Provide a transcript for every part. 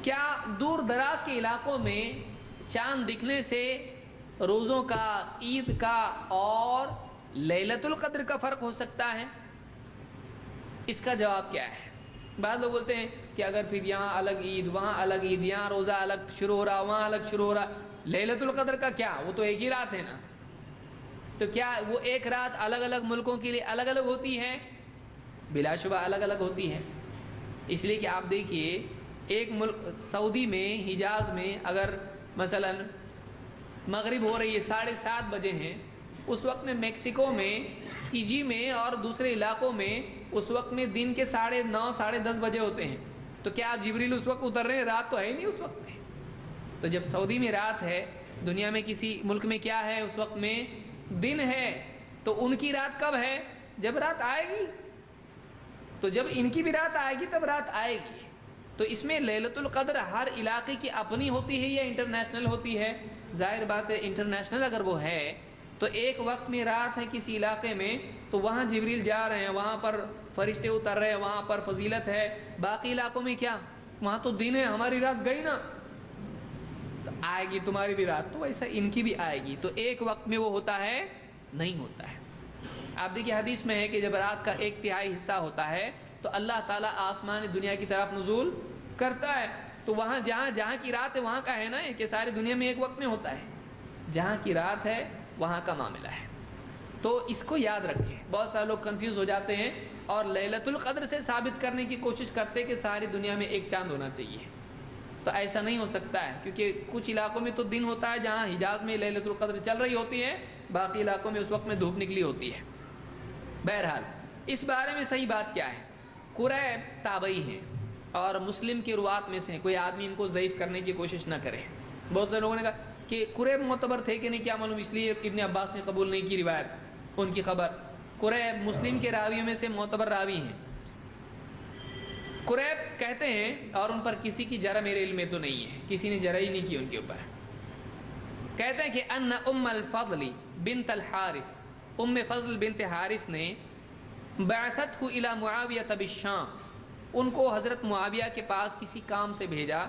کیا دور دراز کے علاقوں میں چاند دکھنے سے روزوں کا، عید کا اور لیلۃ القدر کا فرق ہو سکتا ہے؟ اس کا جواب کیا ہے؟ بعض لوگ بولتے ہیں کہ اگر پھر یہاں الگ عید، وہاں الگ عید، یہاں روزہ الگ شروع ہو رہا، وہاں الگ شروع ہو رہا، لیلۃ القدر کا کیا؟ وہ تو ایک ہی رات ہے نا، تو کیا وہ ایک رات الگ الگ ملکوں کے لیے الگ الگ ہوتی ہے؟ بلا شبہ الگ الگ ہوتی ہے، اس لیے کہ آپ دیکھیے ایک ملک سعودی میں، حجاز میں اگر مثلا مغرب ہو رہی ہے 7:30 بجے ہیں، اس وقت میں میکسیکو میں، فیجی میں اور دوسرے علاقوں میں اس وقت میں دن کے 9:30 10:30 بجے ہوتے ہیں، تو کیا آپ جبریل اس وقت اتر رہے ہیں؟ رات تو ہے ہی نہیں اس وقت میں۔ تو جب سعودی میں رات ہے، دنیا میں کسی ملک میں کیا ہے اس وقت میں؟ دن ہے، تو ان کی رات کب ہے؟ جب رات آئے گی، تو جب ان کی بھی رات آئے گی تب رات آئے گی۔ تو اس میں لیلۃ القدر ہر علاقے کی اپنی ہوتی ہے یا انٹرنیشنل ہوتی ہے؟ ظاہر بات ہے انٹرنیشنل اگر وہ ہے تو ایک وقت میں رات ہے کسی علاقے میں، تو وہاں جبریل جا رہے ہیں، وہاں پر فرشتے اتر رہے ہیں، وہاں پر فضیلت ہے۔ باقی علاقوں میں کیا؟ وہاں تو دن ہے، ہماری رات گئی نا، تو آئے گی تمہاری بھی رات، تو ویسا ان کی بھی آئے گی، تو ایک وقت میں وہ ہوتا ہے؟ نہیں ہوتا ہے۔ آپ دیکھیے حدیث میں ہے کہ جب رات کا 1/3 حصہ ہوتا ہے تو اللہ تعالیٰ آسمان دنیا کی طرف نزول کرتا ہے، تو وہاں جہاں کی رات ہے وہاں کا ہے نا کہ ساری دنیا میں ایک وقت میں ہوتا ہے، جہاں کی رات ہے وہاں کا معاملہ ہے۔ تو اس کو یاد رکھیں، بہت سارے لوگ کنفیوز ہو جاتے ہیں اور لیلۃ القدر سے ثابت کرنے کی کوشش کرتے کہ ساری دنیا میں ایک چاند ہونا چاہیے، تو ایسا نہیں ہو سکتا ہے، کیونکہ کچھ علاقوں میں تو دن ہوتا ہے جہاں حجاز میں لیلۃ القدر چل رہی ہوتی ہے، باقی علاقوں میں اس وقت میں دھوپ نکلی ہوتی ہے۔ بہرحال اس بارے میں صحیح بات کیا ہے؟ قریب تابعی ہیں اور مسلم کی روات میں سے ہیں، کوئی آدمی ان کو ضعیف کرنے کی کوشش نہ کرے۔ بہت سے لوگوں نے کہا کہ قریب معتبر تھے کہ نہیں کیا معلوم، اس لیے ابن عباس نے قبول نہیں کی روایت ان کی خبر۔ قریب مسلم کے راویوں میں سے معتبر راوی ہیں۔ قریب کہتے ہیں، اور ان پر کسی کی جرح میرے علم میں تو نہیں ہے، کسی نے جرح ہی نہیں کی ان کے اوپر، کہتے ہیں کہ ان ام الفضل بنت الحارث، ام فضل بنت حارث نے بعثته الى معاویہ بالشام، ان کو حضرت معاویہ کے پاس کسی کام سے بھیجا،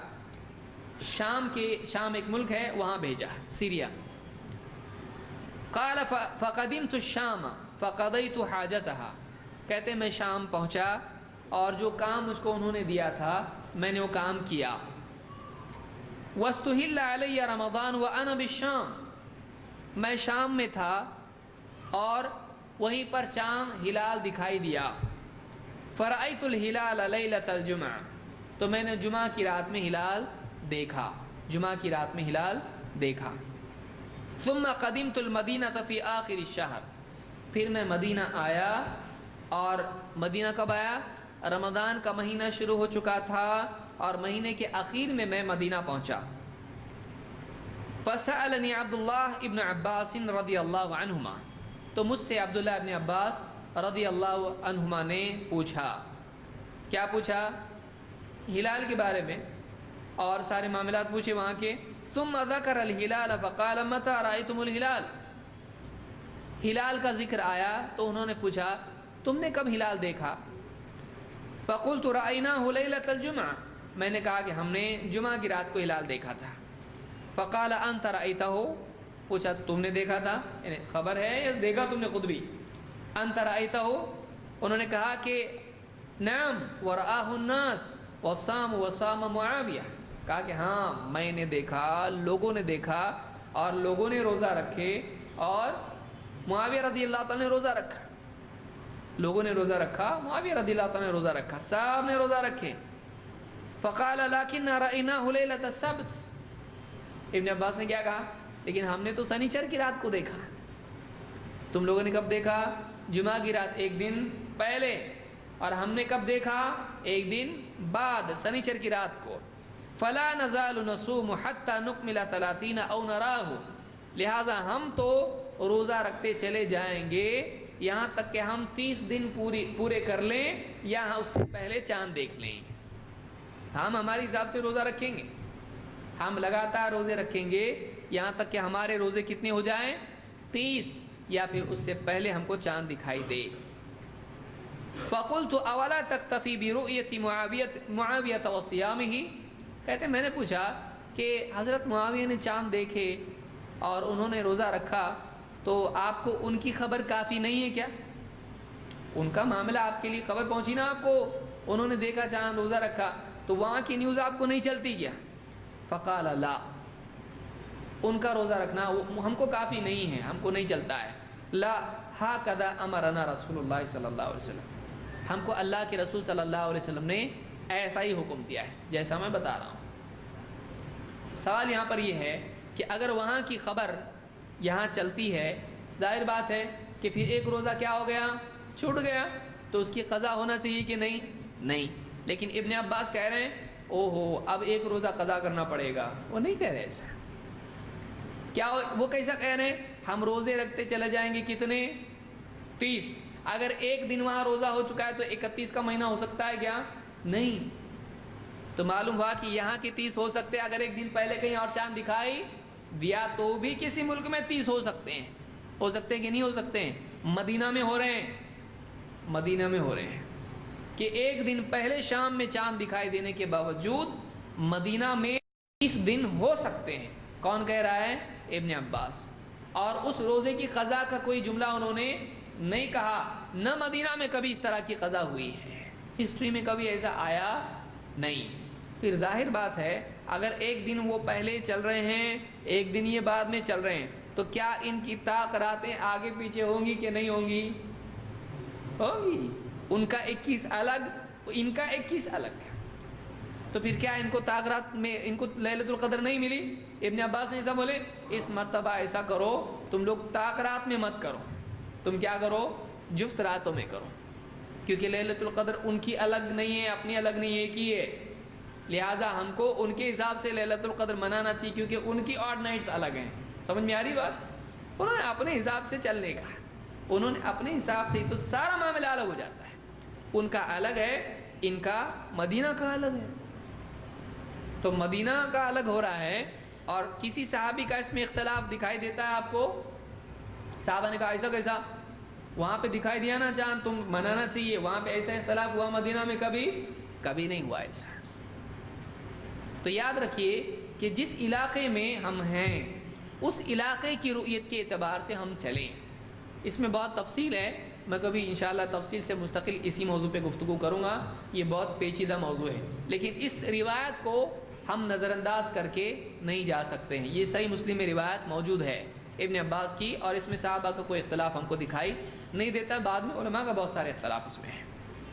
شام ایک ملک ہے وہاں بھیجا، سیریا۔ قال فقدمت الشام فقضيت حاجتها، کہتے ہیں میں شام پہنچا اور جو کام مجھ کو انہوں نے دیا تھا میں نے وہ کام کیا۔ واستهل علي رمضان وانا بالشام، میں شام میں تھا اور وہیں پر چاند ہلال دکھائی دیا۔ فرأيت الهلال ليلة الجمعہ، تو میں نے جمعہ کی رات میں ہلال دیکھا، جمعہ کی رات میں ہلال دیکھا۔ ثم قدمت المدینہ فی آخر الشہر، پھر میں مدینہ آیا، اور مدینہ کب آیا؟ رمضان کا مہینہ شروع ہو چکا تھا اور مہینے کے اخیر میں میں مدینہ پہنچا۔ فسألنی عبداللہ ابن عباس رضی اللہ عنہما، تو مجھ سے عبداللہ ابن عباس رضی اللہ عنہما نے پوچھا، کیا پوچھا؟ ہلال کے بارے میں اور سارے معاملات پوچھے وہاں کے۔ ثم ذکر الہلال فقال متى رأيتم الہلال، ہلال کا ذکر آیا تو انہوں نے پوچھا تم نے کب ہلال دیکھا؟ فقلت رأيناه ليلة الجمعہ، میں نے کہا کہ ہم نے جمعہ کی رات کو ہلال دیکھا تھا۔ فقال انت رأيته، پوچھا تم نے دیکھا تھا، یعنی خبر ہے یا دیکھا تم نے خود بھی؟ انت رأيته، انہوں نے کہا کہ نعم ورآه الناس وصام وصام معاویہ، کہا کہ ہاں میں نے دیکھا، لوگوں نے دیکھا اور لوگوں نے روزہ رکھے، اور معاویہ رضی اللہ تعالیٰ نے روزہ رکھا، لوگوں نے روزہ رکھا، معاویہ رضی اللہ تعالیٰ نے روزہ رکھا، سب نے روزہ رکھے۔ فقال لكن رأيناه ليلة السبت، ابن عباس نے کیا کہا؟ لیکن ہم نے تو سنیچر کی رات کو دیکھا، تم لوگوں نے کب دیکھا؟ جمعہ کی رات ایک دن پہلے، اور ہم نے کب دیکھا؟ ایک دن بعد، سنیچر کی رات کو۔ فلا نزال نصوم حتى نكمل 30 او نراه، لہٰذا ہم تو روزہ رکھتے چلے جائیں گے یہاں تک کہ ہم 30 دن پورے کر لیں یا اس سے پہلے چاند دیکھ لیں۔ ہم ہمارے حساب سے روزہ رکھیں گے، ہم لگاتار روزے رکھیں گے یہاں تک کہ ہمارے روزے کتنے ہو جائیں؟ 30، یا پھر اس سے پہلے ہم کو چاند دکھائی دے۔ فقلت اولا تکتفی برؤیت معاویہ وصیامہ، کہتے ہیں میں نے پوچھا کہ حضرت معاویہ نے چاند دیکھے اور انہوں نے روزہ رکھا تو آپ کو ان کی خبر کافی نہیں ہے کیا؟ ان کا معاملہ آپ کے لیے خبر پہنچی نا آپ کو، انہوں نے دیکھا چاند روزہ رکھا تو وہاں کی نیوز آپ کو نہیں چلتی کیا؟ فقال لا، ان کا روزہ رکھنا ہم کو کافی نہیں ہے، ہم کو نہیں چلتا ہے. لا ہاکذا امرنا رسول اللہ صلی اللہ علیہ وسلم، ہم کو اللہ کے رسول صلی اللہ علیہ وسلم نے ایسا ہی حکم دیا ہے جیسا میں بتا رہا ہوں. سوال یہاں پر یہ ہے کہ اگر وہاں کی خبر یہاں چلتی ہے، ظاہر بات ہے کہ پھر ایک روزہ کیا ہو گیا؟ چھوٹ گیا، تو اس کی قضا ہونا چاہیے کہ نہیں؟ نہیں. لیکن ابن عباس کہہ رہے ہیں او ہو اب ایک روزہ قضا کرنا پڑے گا. وہ نہیں کہہ رہے ایسا. کیا وہ کیسا کہہ رہے ہیں؟ ہم روزے رکھتے چلے جائیں گے کتنے؟ 30. اگر ایک دن وہاں روزہ ہو چکا ہے تو 31 کا مہینہ ہو سکتا ہے کیا؟ نہیں. تو معلوم ہوا کہ یہاں کی 30 ہو سکتے ہیں، اگر ایک دن پہلے کہیں اور چاند دکھائی دیا تو بھی کسی ملک میں 30 ہو سکتے ہیں. ہو سکتے ہیں کہ نہیں ہو سکتے ہیں؟ مدینہ میں ہو رہے ہیں، مدینہ میں ہو رہے ہیں کہ ایک دن پہلے شام میں چاند دکھائی دینے کے باوجود مدینہ میں 30 دن ہو سکتے ہیں. کون کہہ رہا ہے؟ ابن عباس. اور اس روزے کی قضا کا کوئی جملہ انہوں نے نہیں کہا، نہ مدینہ میں کبھی اس طرح کی قضا ہوئی ہے، ہسٹری میں کبھی ایسا آیا نہیں. پھر ظاہر بات ہے اگر ایک دن وہ پہلے چل رہے ہیں ایک دن یہ بعد میں چل رہے ہیں تو کیا ان کی طاق راتیں آگے پیچھے ہوں گی کہ نہیں ہوں گی؟ ہوگی. ان کا 21 الگ، ان کا 21 الگ. تو پھر کیا ان کو طاق رات میں ان کو لیلۃ القدر نہیں ملی؟ ابن عباس نے ایسا بولے اس مرتبہ ایسا کرو تم لوگ طاق رات میں مت کرو، تم کیا کرو؟ جفت راتوں میں کرو، کیونکہ لیلۃ القدر ان کی الگ نہیں ہے، اپنی الگ نہیں ہے، ایک ہی ہے. لہٰذا ہم کو ان کے حساب سے لیلۃ القدر منانا چاہیے کیونکہ ان کی آڈ نائٹس الگ ہیں. سمجھ میں آ رہی بات؟ انہوں نے اپنے حساب سے چلنے کا، انہوں نے اپنے حساب سے، تو سارا معاملہ الگ ہو جاتا ہے. ان کا الگ ہے، ان کا مدینہ کا الگ ہے. تو مدینہ کا الگ ہو رہا ہے اور کسی صحابی کا اس میں اختلاف دکھائی دیتا ہے آپ کو، صحابہ نے کہا ایسا کیسا، وہاں پہ دکھائی دیا نا چاند تم منانا چاہیے، وہاں پہ ایسا اختلاف ہوا، مدینہ میں کبھی نہیں ہوا ایسا. تو یاد رکھیے کہ جس علاقے میں ہم ہیں اس علاقے کی رؤیت کے اعتبار سے ہم چلیں. اس میں بہت تفصیل ہے، میں کبھی انشاءاللہ تفصیل سے مستقل اسی موضوع پہ گفتگو کروں گا، یہ بہت پیچیدہ موضوع ہے. لیکن اس روایت کو ہم نظر انداز کر کے نہیں جا سکتے ہیں. یہ صحیح مسلم میں روایت موجود ہے ابن عباس کی، اور اس میں صحابہ کا کوئی اختلاف ہم کو دکھائی نہیں دیتا. بعد میں علماء کا بہت سارے اختلاف اس میں ہے.